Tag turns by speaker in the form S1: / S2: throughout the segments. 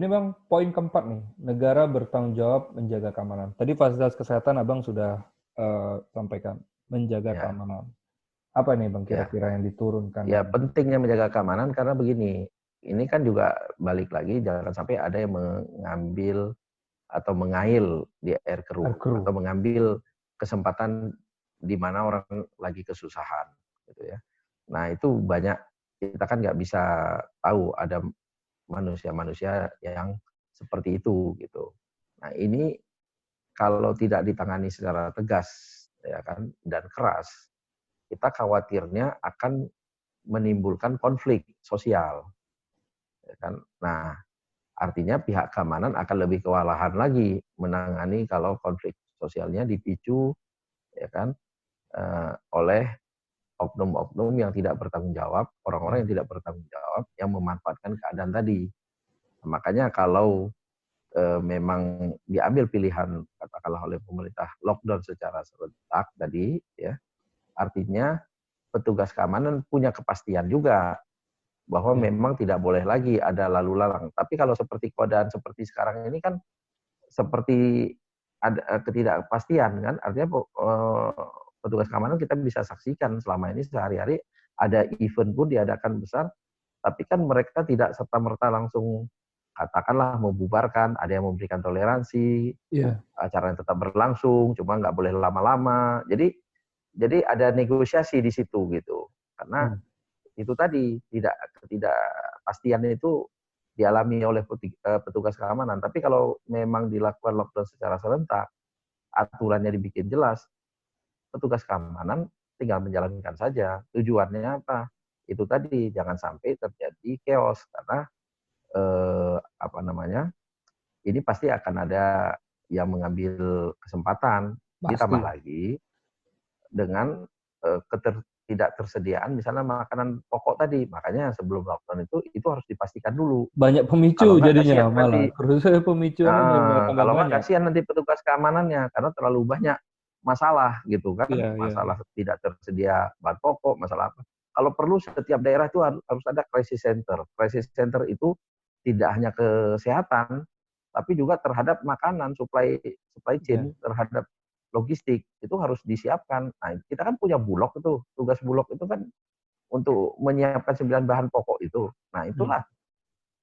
S1: Ini Bang, poin keempat nih, negara bertanggung jawab menjaga keamanan. Tadi fasilitas kesehatan Abang sudah sampaikan, menjaga
S2: Ya,
S1: keamanan. Apa nih Bang
S2: ya.
S1: kira-kira yang diturunkan?
S2: Ya, pentingnya menjaga keamanan karena begini, ini kan juga balik lagi jangan sampai ada yang mengambil atau mengail di air
S1: Air
S2: keruh
S1: crew.
S2: atau mengambil kesempatan di mana orang lagi kesusahan gitu ya. Nah, itu banyak kita kan nggak bisa tahu ada manusia-manusia yang seperti itu gitu. Nah, ini kalau tidak ditangani secara tegas ya kan dan keras, kita khawatirnya akan menimbulkan konflik sosial ya kan. Nah, artinya pihak keamanan akan lebih kewalahan lagi menangani kalau konflik sosialnya dipicu ya kan oleh oknum-oknum yang tidak bertanggung jawab, orang-orang yang tidak bertanggung jawab yang memanfaatkan keadaan tadi. Makanya kalau memang diambil pilihan katakanlah oleh pemerintah lockdown secara serentak tadi ya, artinya petugas keamanan punya kepastian juga bahwa
S1: Ya.
S2: memang tidak boleh lagi ada lalu lalang. Tapi kalau seperti keadaan seperti sekarang ini kan seperti ada ketidakpastian kan, artinya petugas keamanan kita bisa saksikan selama ini sehari-hari ada event pun diadakan besar, tapi kan mereka tidak serta-merta langsung katakanlah membubarkan, ada yang memberikan toleransi,
S1: Iya.
S2: acara yang tetap berlangsung, cuma nggak boleh lama-lama. Jadi ada negosiasi di situ gitu. Karena
S1: Hmm.
S2: itu tadi ketidakpastian itu dialami oleh petugas keamanan. Tapi kalau memang dilakukan lockdown secara serentak, aturannya dibikin jelas, petugas keamanan tinggal menjalankan saja. Tujuannya apa? Itu tadi jangan sampai terjadi chaos karena apa namanya? Ini pasti akan ada yang mengambil kesempatan.
S1: Pasti.
S2: Ditambah lagi dengan tidak tersediaan misalnya makanan pokok tadi. Makanya sebelum lockdown itu harus dipastikan dulu.
S1: Banyak
S2: Kalau
S1: pemicu
S2: enggak
S1: jadinya
S2: kasihan
S1: malah.
S2: nanti.
S1: Khususnya pemicuannya tambah
S2: Kalau enggak
S1: banyak.
S2: kasihan nanti petugas keamanannya karena terlalu banyak masalah gitu kan.
S1: Iya, iya, iya.
S2: Masalah tidak tersedia bahan pokok, masalah apa. Kalau perlu setiap daerah itu harus ada crisis center. Crisis center itu tidak hanya kesehatan, tapi juga terhadap makanan, supply
S1: Iya.
S2: chain, terhadap logistik itu harus disiapkan. Nah, kita kan punya Bulog itu, tugas Bulog itu kan untuk menyiapkan 9 bahan pokok itu. Nah,
S1: Hmm.
S2: itulah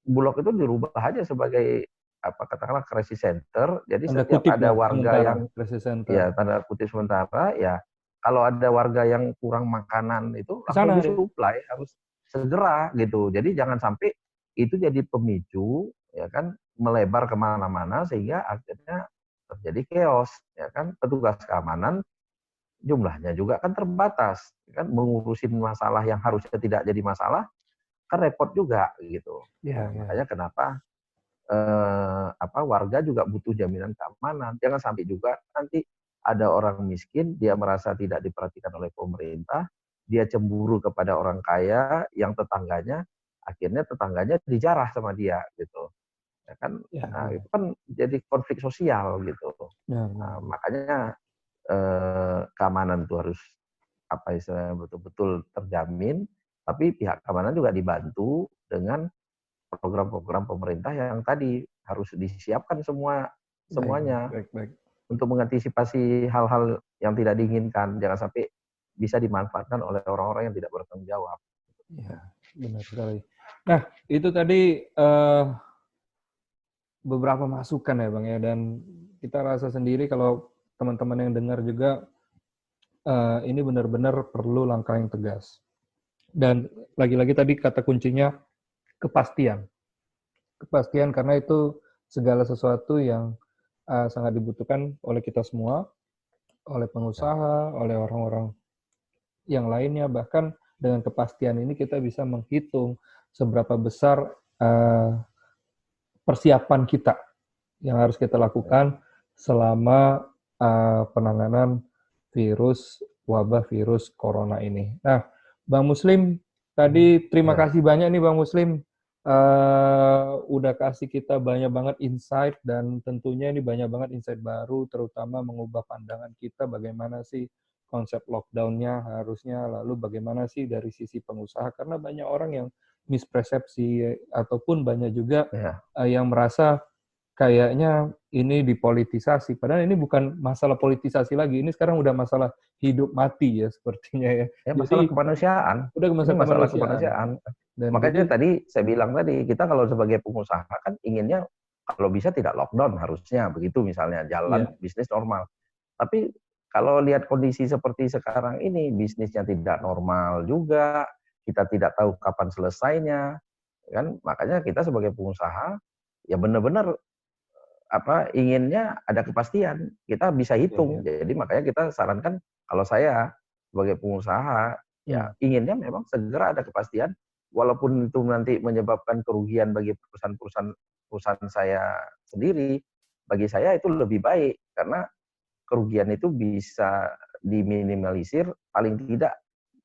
S2: Bulog itu dirubah aja sebagai apa katakanlah crisis center. Jadi
S1: Tanda
S2: setiap
S1: kutip
S2: ada
S1: ya,
S2: warga
S1: sementara
S2: yang
S1: crisis center.
S2: ya tanda kutip sementara ya kalau ada warga yang kurang makanan itu
S1: Ke
S2: langsung
S1: sana deh.
S2: disuplai harus segera gitu. Jadi jangan sampai itu jadi pemicu ya kan melebar kemana-mana sehingga akhirnya terjadi chaos ya kan petugas keamanan jumlahnya juga kan terbatas kan mengurusin masalah yang harusnya tidak jadi masalah kan repot juga gitu.
S1: Iya,
S2: Nah,
S1: iya.
S2: makanya kenapa warga juga butuh jaminan keamanan. Jangan sampai juga nanti ada orang miskin, dia merasa tidak diperhatikan oleh pemerintah, dia cemburu kepada orang kaya yang tetangganya, akhirnya tetangganya dijarah sama dia gitu. Ya kan,
S1: Iya,
S2: nah,
S1: iya.
S2: itu kan jadi konflik sosial gitu.
S1: Iya,
S2: Nah,
S1: benar.
S2: makanya keamanan itu harus apa istilahnya betul-betul terjamin, tapi pihak keamanan juga dibantu dengan program-program pemerintah yang tadi harus disiapkan
S1: Baik, baik,
S2: semuanya
S1: baik, baik.
S2: untuk mengantisipasi hal-hal yang tidak diinginkan. Jangan sampai bisa dimanfaatkan oleh orang-orang yang tidak bertanggung jawab.
S1: Iya, benar sekali. Nah, itu tadi beberapa masukan ya Bang ya, dan kita rasa sendiri kalau teman-teman yang dengar juga ini benar-benar perlu langkah yang tegas. Dan lagi-lagi tadi kata kuncinya kepastian. Kepastian karena itu segala sesuatu yang sangat dibutuhkan oleh kita semua, oleh
S2: Ya,
S1: pengusaha, oleh orang-orang yang lainnya. Bahkan dengan kepastian ini kita bisa menghitung seberapa besar persiapan kita yang harus kita
S2: ya,
S1: lakukan selama penanganan wabah virus corona ini. Nah, Bang Muslim, tadi terima
S2: ya,
S1: kasih banyak nih Bang Muslim, udah kasih kita banyak banget insight dan tentunya ini banyak banget insight baru, terutama mengubah pandangan kita bagaimana sih konsep lockdown-nya harusnya, lalu bagaimana sih dari sisi pengusaha, karena banyak orang yang mispersepsi ataupun banyak juga
S2: Ya.
S1: yang merasa kayaknya ini dipolitisasi. Padahal ini bukan masalah politisasi lagi. Ini sekarang udah masalah hidup mati ya sepertinya ya.
S2: Ya masalah
S1: Jadi
S2: kemanusiaan.
S1: udah
S2: Ini
S1: masalah
S2: masalah
S1: kemanusiaan.
S2: kemanusiaan.
S1: Dan
S2: Makanya
S1: jadi
S2: tadi saya bilang tadi, kita kalau sebagai pengusaha kan inginnya kalau bisa tidak lockdown harusnya, begitu misalnya, jalan
S1: ya,
S2: bisnis normal. Tapi kalau lihat kondisi seperti sekarang ini, bisnisnya tidak normal juga, kita tidak tahu kapan selesainya, kan? Makanya kita sebagai pengusaha ya benar-benar inginnya ada kepastian, kita bisa
S1: ya,
S2: hitung.
S1: ya.
S2: Jadi makanya kita sarankan, kalau saya sebagai pengusaha ya
S1: Hmm.
S2: inginnya memang segera ada kepastian, walaupun itu nanti menyebabkan kerugian bagi perusahaan saya sendiri, bagi saya itu lebih baik karena kerugian itu bisa diminimalisir, paling tidak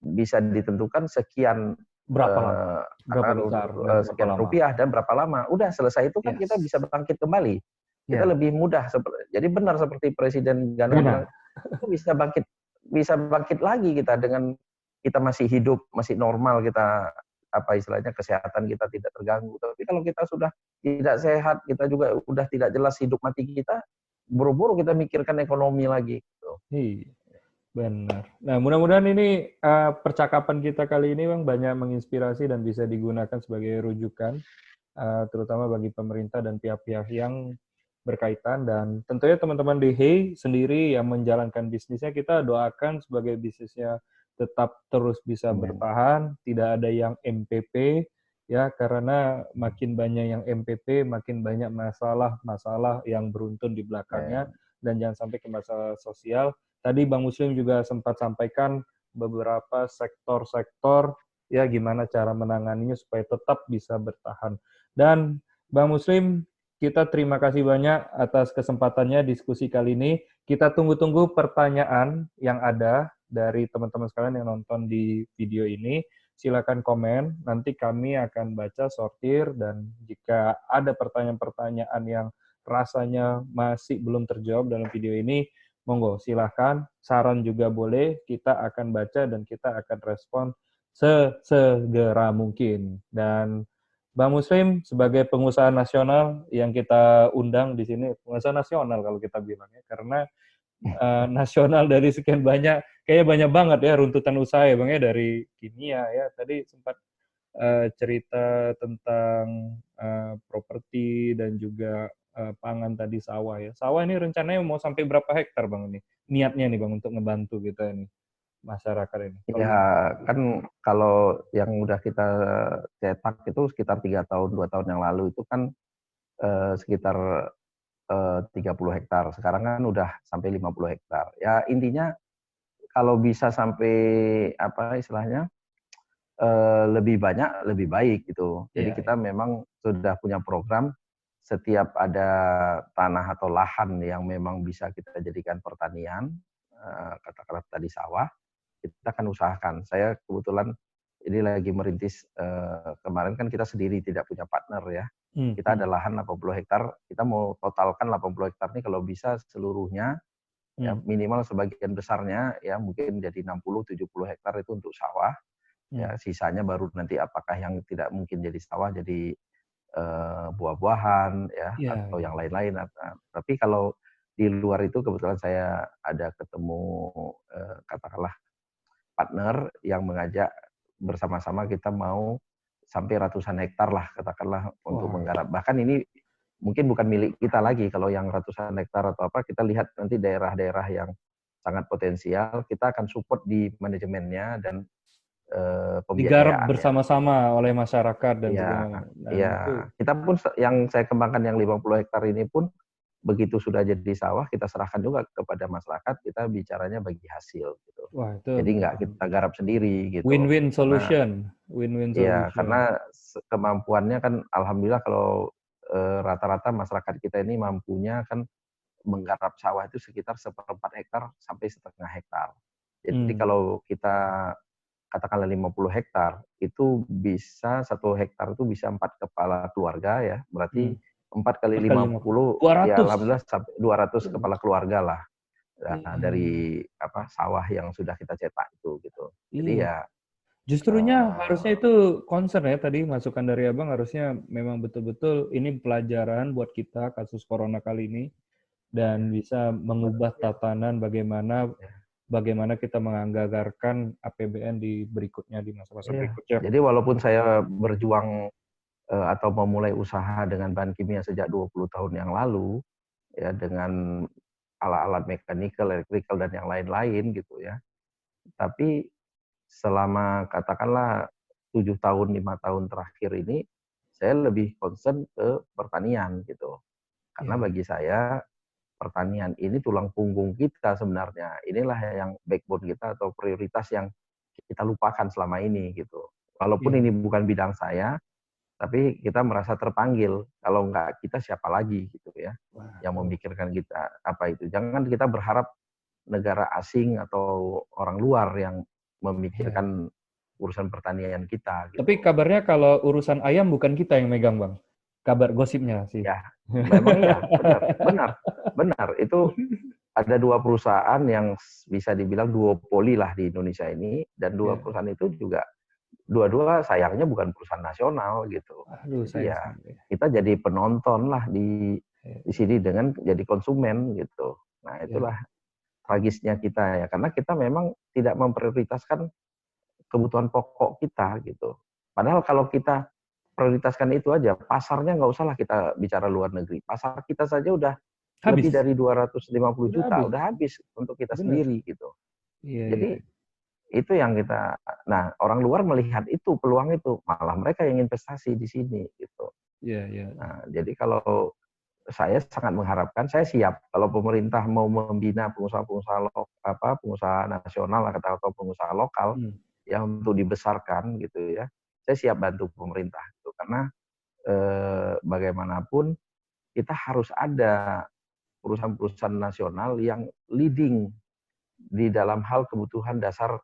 S2: bisa ditentukan sekian
S1: Berapa besar dan berapa
S2: sekian
S1: lama?
S2: rupiah dan berapa lama. Udah selesai itu kan kita bisa
S1: Yes.
S2: bangkit kembali. Kita
S1: Ya,
S2: lebih mudah. Jadi benar seperti Presiden Ghana bilang,
S1: benar.
S2: itu bisa bangkit lagi kita dengan kita masih hidup, masih normal, kita istilahnya kesehatan kita tidak terganggu. Tapi kalau kita sudah tidak sehat, kita juga udah tidak jelas hidup mati kita, buru-buru kita mikirkan ekonomi lagi. Gitu.
S1: Iya, benar. Nah, mudah-mudahan ini percakapan kita kali ini Bang banyak menginspirasi dan bisa digunakan sebagai rujukan terutama bagi pemerintah dan pihak-pihak yang berkaitan, dan tentunya teman-teman di Hey sendiri yang menjalankan bisnisnya, kita doakan sebagai bisnisnya tetap terus bisa
S2: Amin.
S1: bertahan, tidak ada yang MPP ya, karena makin banyak yang MPP makin banyak masalah-masalah yang beruntun di belakangnya, dan jangan sampai ke masalah sosial. Tadi Bang Muslim juga sempat sampaikan beberapa sektor-sektor ya gimana cara menanganinya supaya tetap bisa bertahan. Dan Bang Muslim, kita terima kasih banyak atas kesempatannya diskusi kali ini. Kita tunggu-tunggu pertanyaan yang ada dari teman-teman sekalian yang nonton di video ini. Silakan komen, nanti kami akan baca, sortir, dan jika ada pertanyaan-pertanyaan yang rasanya masih belum terjawab dalam video ini, monggo silakan, saran juga boleh, kita akan baca dan kita akan respon sesegera mungkin. Dan Bang Muslim sebagai pengusaha nasional yang kita undang di sini, pengusaha nasional kalau kita bilangnya, karena nasional dari sekian banyak, kayaknya banyak banget ya runtutan usaha ya Bang ya, dari kimia ya, tadi sempat cerita tentang properti dan juga pangan tadi, sawah ya. Sawah ini rencananya mau sampai berapa hektar Bang ini? Niatnya nih Bang untuk ngebantu kita ini, masyarakat ini.
S2: Ya kan kalau yang udah kita cetak itu sekitar 3 tahun, 2 tahun yang lalu itu kan sekitar 30 hektar. Sekarang kan udah sampai 50 hektar. Ya intinya kalau bisa sampai istilahnya lebih banyak lebih baik gitu. Jadi
S1: Iya,
S2: kita
S1: iya.
S2: memang sudah punya program, setiap ada tanah atau lahan yang memang bisa kita jadikan pertanian, katakanlah tadi sawah, kita akan usahakan. Saya kebetulan ini lagi merintis, kemarin kan kita sendiri tidak punya partner ya. Kita ada lahan 80 hektar, kita mau totalkan 80 hektar ini kalau bisa seluruhnya, ya minimal sebagian besarnya ya mungkin jadi 60-70 hektar itu untuk sawah, ya sisanya baru nanti apakah yang tidak mungkin jadi sawah jadi buah-buahan ya
S1: Iya,
S2: atau
S1: iya.
S2: yang lain-lain. Tapi kalau di luar itu kebetulan saya ada ketemu katakanlah partner yang mengajak bersama-sama kita mau sampai ratusan hektar lah katakanlah untuk
S1: Wah,
S2: menggarap. Bahkan ini mungkin bukan milik kita lagi kalau yang ratusan hektar atau apa, kita lihat nanti daerah-daerah yang sangat potensial, kita akan support di manajemennya dan
S1: digarap
S2: pembiayaannya.
S1: bersama-sama oleh masyarakat dan
S2: Iya,
S1: juga, dan
S2: iya.
S1: itu
S2: Kita pun yang saya kembangkan yang 50 hektar ini pun begitu sudah jadi sawah kita serahkan juga kepada masyarakat, kita bicaranya bagi hasil gitu.
S1: wah itu
S2: Jadi nggak kita garap sendiri gitu.
S1: win-win
S2: Karena
S1: solution, win-win
S2: ya
S1: solution.
S2: karena kemampuannya kan alhamdulillah kalau rata-rata masyarakat kita ini mampunya kan menggarap sawah itu sekitar 1/4 hektar sampai 1/2 hektar. Jadi kalau kita katakanlah 50 hektar, itu bisa 1 hektar itu bisa 4 kepala keluarga ya, berarti 4 kali
S1: 4 kali
S2: 50 ya
S1: 200.
S2: alhamdulillah sampai 200 kepala keluarga lah. Nah,
S1: Iya,
S2: dari sawah yang sudah kita cetak itu gitu. Jadi
S1: iya.
S2: ya
S1: Justrunya harusnya itu concern ya, tadi masukan dari Abang harusnya memang betul-betul ini pelajaran buat kita kasus corona kali ini dan bisa mengubah tatanan bagaimana kita menganggarkan APBN di berikutnya, di masa-masa
S2: Iya.
S1: berikutnya.
S2: Jadi walaupun saya berjuang atau memulai usaha dengan bahan kimia sejak 20 tahun yang lalu, ya dengan alat-alat mechanical, electrical dan yang lain-lain gitu ya. Tapi selama katakanlah 7 tahun, 5 tahun terakhir ini, saya lebih concern ke pertanian gitu. Karena
S1: Iya,
S2: bagi saya pertanian ini tulang punggung kita sebenarnya. Inilah yang backbone kita atau prioritas yang kita lupakan selama ini gitu. Walaupun
S1: iya.
S2: ini bukan bidang saya, tapi kita merasa terpanggil. Kalau enggak kita siapa lagi gitu ya, yang
S1: Waduh.
S2: memikirkan kita apa itu. Jangan kita berharap negara asing atau orang luar yang
S1: Iya.
S2: memikirkan urusan pertanian kita
S1: Tapi
S2: gitu.
S1: kabarnya kalau urusan ayam bukan kita yang megang, Bang. Kabar gosipnya sih.
S2: Ya, memang iya, benar, benar, benar. Itu ada 2 perusahaan yang bisa dibilang duopoli lah di Indonesia ini, dan 2
S1: Iya.
S2: perusahaan itu juga dua-dua sayangnya bukan perusahaan nasional gitu.
S1: Aduh,
S2: Jadi
S1: sayang
S2: ya
S1: sekali.
S2: kita jadi penonton lah di
S1: Iya,
S2: sini dengan jadi konsumen gitu. Nah,
S1: iya.
S2: itulah tragisnya kita ya, karena kita memang tidak memprioritaskan kebutuhan pokok kita gitu. Padahal kalau kita prioritaskan itu aja, pasarnya nggak usah lah kita bicara luar negeri. Pasar kita saja udah lebih
S1: Habis.
S2: dari 250
S1: Udah
S2: juta,
S1: habis.
S2: udah habis untuk kita
S1: Bener.
S2: sendiri gitu.
S1: Iya, iya.
S2: Jadi itu yang kita, nah orang luar melihat itu, peluang itu, malah mereka yang investasi di sini gitu.
S1: Iya, iya.
S2: Nah, jadi kalau saya sangat mengharapkan, saya siap kalau pemerintah mau membina pengusaha nasional atau pengusaha lokal
S1: Hmm.
S2: yang untuk dibesarkan gitu ya. Saya siap bantu pemerintah gitu, karena bagaimanapun kita harus ada perusahaan-perusahaan nasional yang leading di dalam hal kebutuhan dasar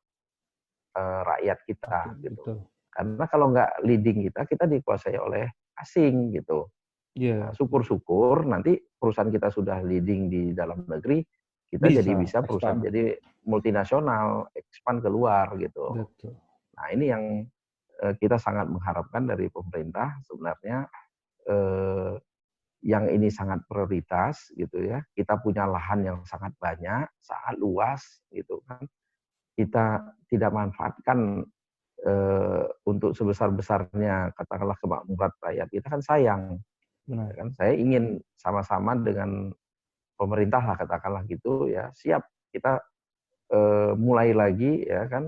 S2: rakyat kita
S1: Oke,
S2: gitu.
S1: betul.
S2: Karena kalau nggak leading kita dikuasai oleh asing gitu. Nah,
S1: Iya,
S2: syukur-syukur nanti perusahaan kita sudah leading di dalam negeri, kita jadi
S1: bisa
S2: bisa perusahaan
S1: expand.
S2: jadi multinasional, expand keluar gitu.
S1: Betul.
S2: Nah, ini yang kita sangat mengharapkan dari pemerintah sebenarnya, eee, yang ini sangat prioritas gitu ya. Kita punya lahan yang sangat banyak, sangat luas gitu kan. Kita tidak manfaatkan untuk sebesar-besarnya katakanlah kemakmuran rakyat, kita kan sayang, ya
S1: Benar.
S2: kan. Saya ingin sama-sama dengan pemerintah lah katakanlah gitu ya, siap kita, mulai lagi ya kan.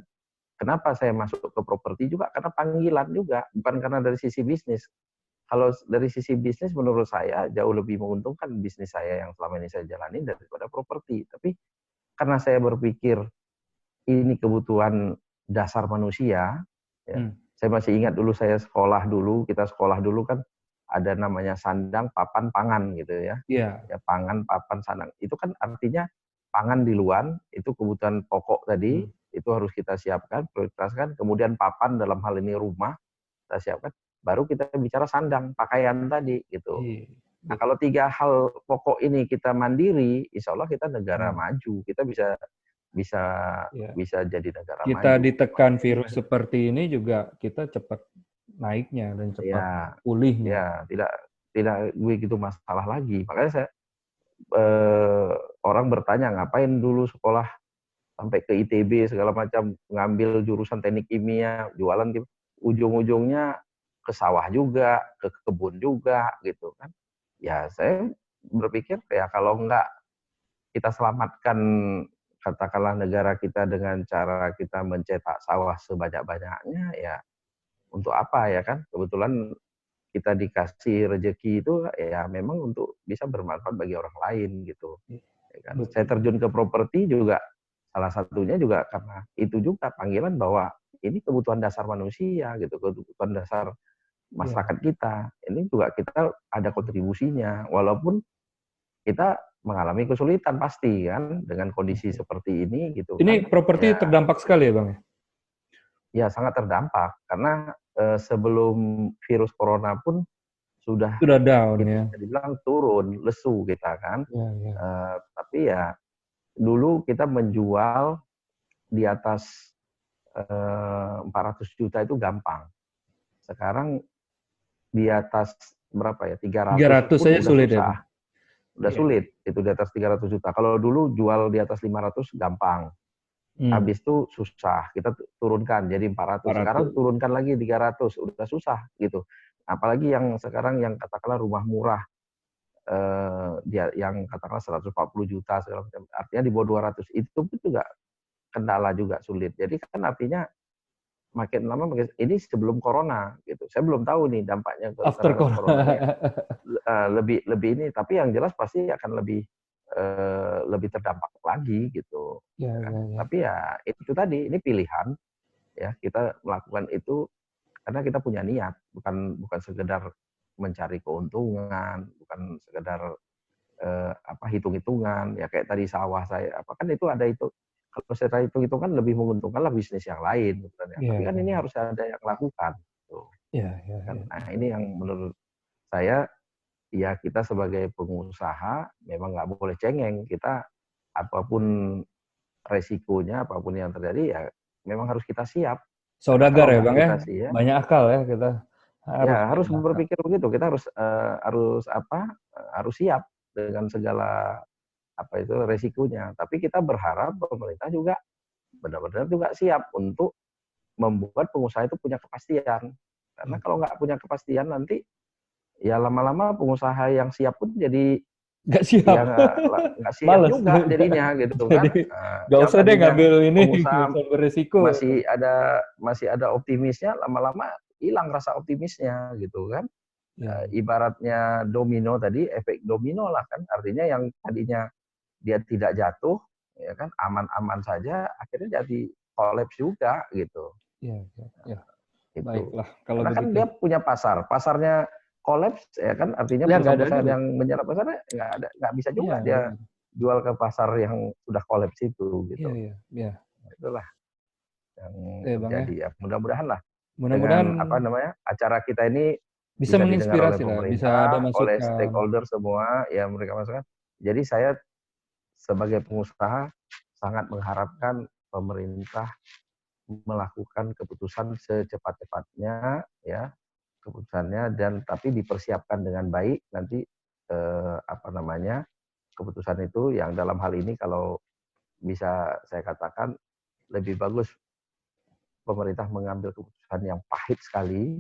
S2: Kenapa saya masuk ke properti juga karena panggilan juga, bukan karena dari sisi bisnis. Kalau dari sisi bisnis menurut saya jauh lebih menguntungkan bisnis saya yang selama ini saya jalani daripada properti. Tapi karena saya berpikir ini kebutuhan dasar manusia, ya.
S1: Hmm.
S2: Saya masih ingat dulu kita sekolah dulu kan ada namanya sandang, papan, pangan gitu ya.
S1: Iya.
S2: Ya pangan, papan, sandang. Itu kan artinya pangan di luar, itu kebutuhan pokok tadi,
S1: Hmm.
S2: itu harus kita siapkan, prioritaskan. Kemudian papan dalam hal ini rumah, kita siapkan. Baru kita bicara sandang, pakaian tadi gitu.
S1: Iya.
S2: Nah,
S1: Betul.
S2: kalau 3 hal pokok ini kita mandiri, insya Allah kita negara
S1: Hmm.
S2: maju. Kita bisa bisa
S1: Iya.
S2: bisa jadi negara
S1: Kita
S2: maju.
S1: ditekan virus seperti ini juga kita cepat naiknya dan cepat
S2: Ya,
S1: pulihnya.
S2: ya tidak tidak begitu masalah lagi. Makanya saya orang bertanya ngapain dulu sekolah sampai ke ITB segala macam, ngambil jurusan teknik kimia, jualan gitu. Ujung-ujungnya ke sawah juga, ke kebun juga gitu kan. Ya saya berpikir ya kalau enggak kita selamatkan katakanlah negara kita dengan cara kita mencetak sawah sebanyak-banyaknya, ya untuk apa ya kan? Kebetulan kita dikasih rezeki itu ya memang untuk bisa bermanfaat bagi orang lain gitu,
S1: Iya,
S2: ya kan. Saya
S1: betul.
S2: terjun ke properti juga salah satunya juga karena itu juga panggilan bahwa ini kebutuhan dasar manusia gitu, kebutuhan dasar
S1: Iya.
S2: masyarakat kita. Ini juga kita ada kontribusinya, walaupun kita mengalami kesulitan pasti kan dengan kondisi
S1: Oke.
S2: seperti ini gitu kan.
S1: Ini properti
S2: Ya,
S1: terdampak sekali ya, Bang, ya?
S2: ya sangat terdampak karena sebelum virus corona pun sudah
S1: Sudah down
S2: kita
S1: ya?
S2: bisa dibilang turun, lesu kita kan.
S1: Iya, iya.
S2: Tapi ya dulu kita menjual di atas 400 juta itu gampang. Sekarang di atas berapa ya, 300
S1: 300
S2: pun
S1: saja
S2: udah
S1: sulit ya,
S2: susah.
S1: Bang?
S2: Udah
S1: Iya.
S2: sulit itu di atas 300 juta. Kalau dulu jual di atas 500 gampang.
S1: Hmm,
S2: Habis itu susah, kita turunkan jadi 400. Sekarang
S1: 400.
S2: turunkan lagi 300, udah susah gitu. Apalagi yang sekarang yang katakanlah rumah murah, dia yang katakanlah 140 juta segala macam, artinya di bawah 200 itu pun juga kendala juga sulit. Jadi kan artinya makin lama makin ini sebelum corona gitu. Saya belum tahu nih dampaknya
S1: After
S2: terhadap corona ini
S1: corona.
S2: lebih ini, tapi yang jelas pasti akan lebih terdampak lagi gitu,
S1: Ya,
S2: ya kan.
S1: ya, ya.
S2: Tapi ya itu tadi, ini pilihan ya, kita melakukan itu karena kita punya niat, bukan bukan sekedar mencari keuntungan, bukan sekedar hitung-hitungan, ya kayak tadi sawah saya, apa kan itu ada itu. Kalau secara hitung-hitungan lebih menguntungkanlah bisnis yang lain sebenarnya.
S1: Iya,
S2: Tapi kan
S1: iya,
S2: ini
S1: iya.
S2: harus ada yang lakukan, tuh
S1: Iya, iya,
S2: kan.
S1: iya.
S2: Nah ini yang menurut saya, ya kita sebagai pengusaha memang nggak boleh cengeng. Kita apapun resikonya, apapun yang terjadi ya memang harus kita siap. Karena
S1: Saudagar
S2: kalau
S1: ya,
S2: nggak
S1: Bang ya.
S2: kita siap,
S1: Banyak akal ya kita. Harus
S2: ya harus
S1: banyak akal.
S2: berpikir begitu. Kita harus siap dengan segala itu resikonya. Tapi kita berharap pemerintah juga benar-benar juga siap untuk membuat pengusaha itu punya kepastian. Karena
S1: Ya.
S2: kalau nggak punya kepastian nanti ya lama-lama pengusaha yang siap pun jadi
S1: Nggak siap.
S2: ya nggak siap
S1: Males.
S2: juga jadinya gitu kan.
S1: Jadi nggak
S2: Yang
S1: usah deh
S2: tadinya
S1: ngambil ini, nggak
S2: pengusaha
S1: usah beresiko.
S2: masih ada optimisnya, lama-lama hilang rasa optimisnya gitu kan.
S1: Ya,
S2: Ibaratnya domino tadi, efek domino lah kan. Artinya yang tadinya dia tidak jatuh, ya kan, aman-aman saja, akhirnya jadi kolaps juga gitu.
S1: ya, ya, ya.
S2: Itu.
S1: Baiklah kalau
S2: Karena kan
S1: begitu.
S2: dia punya pasarnya kolaps, ya kan, artinya
S1: Ya nggak ada
S2: perusahaan-perusahaan
S1: duit.
S2: yang menyerap pasarnya nggak bisa
S1: Iya,
S2: juga dia
S1: benar.
S2: jual ke pasar yang sudah kolaps itu
S1: Iya,
S2: gitu.
S1: iya, iya.
S2: Itulah yang
S1: Bang ya.
S2: terjadi ya. Mudah-mudahan lah
S1: Mudah-mudahan
S2: dengan acara kita ini
S1: bisa
S2: bisa didengar oleh
S1: menginspirasi lah, bisa ada
S2: pemerintah, oleh
S1: masukan.
S2: stakeholder semua, ya mereka masukan. Jadi saya sebagai pengusaha sangat mengharapkan pemerintah melakukan keputusan secepat-cepatnya ya, keputusannya, dan tapi dipersiapkan dengan baik nanti keputusan itu yang dalam hal ini kalau bisa saya katakan lebih bagus pemerintah mengambil keputusan yang pahit sekali,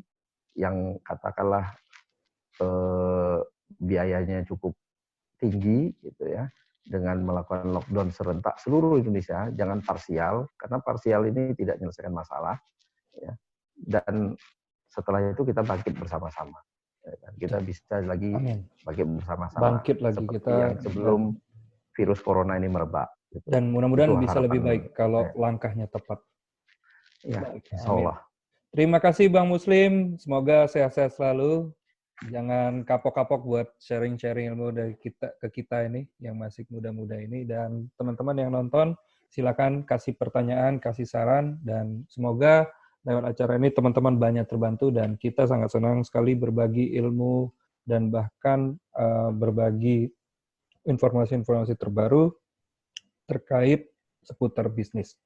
S2: yang katakanlah eh, biayanya cukup tinggi gitu ya, dengan melakukan lockdown serentak seluruh Indonesia, jangan parsial, karena parsial ini tidak menyelesaikan masalah ya. Dan setelah itu kita bangkit bersama-sama. Ya kan? Kita
S1: Ya,
S2: bisa lagi
S1: amin.
S2: bangkit bersama-sama
S1: Bangkit lagi
S2: seperti
S1: kita
S2: yang sebelum virus corona ini merebak. Gitu.
S1: dan
S2: Itu
S1: mudah-mudahan bisa lebih baik
S2: harapan
S1: kalau
S2: saya.
S1: langkahnya tepat.
S2: Ya,
S1: Baik,
S2: insya
S1: amin.
S2: Allah.
S1: Terima kasih Bang Muslim, semoga sehat-sehat selalu. Jangan kapok-kapok buat sharing-sharing ilmu dari kita ke kita ini yang masih muda-muda ini, dan teman-teman yang nonton silakan kasih pertanyaan, kasih saran, dan semoga lewat acara ini teman-teman banyak terbantu dan kita sangat senang sekali berbagi ilmu dan bahkan berbagi informasi-informasi terbaru terkait seputar bisnis.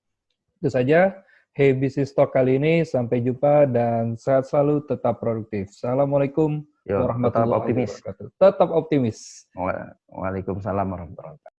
S1: Itu saja Hey Business Talk kali ini. Sampai jumpa dan sehat selalu, tetap produktif. Assalamualaikum
S2: Yo, tetap
S1: warahmatullahi
S2: optimis.
S1: wabarakatuh. Tetap optimis.
S2: Waalaikumsalam warahmatullahi wabarakatuh.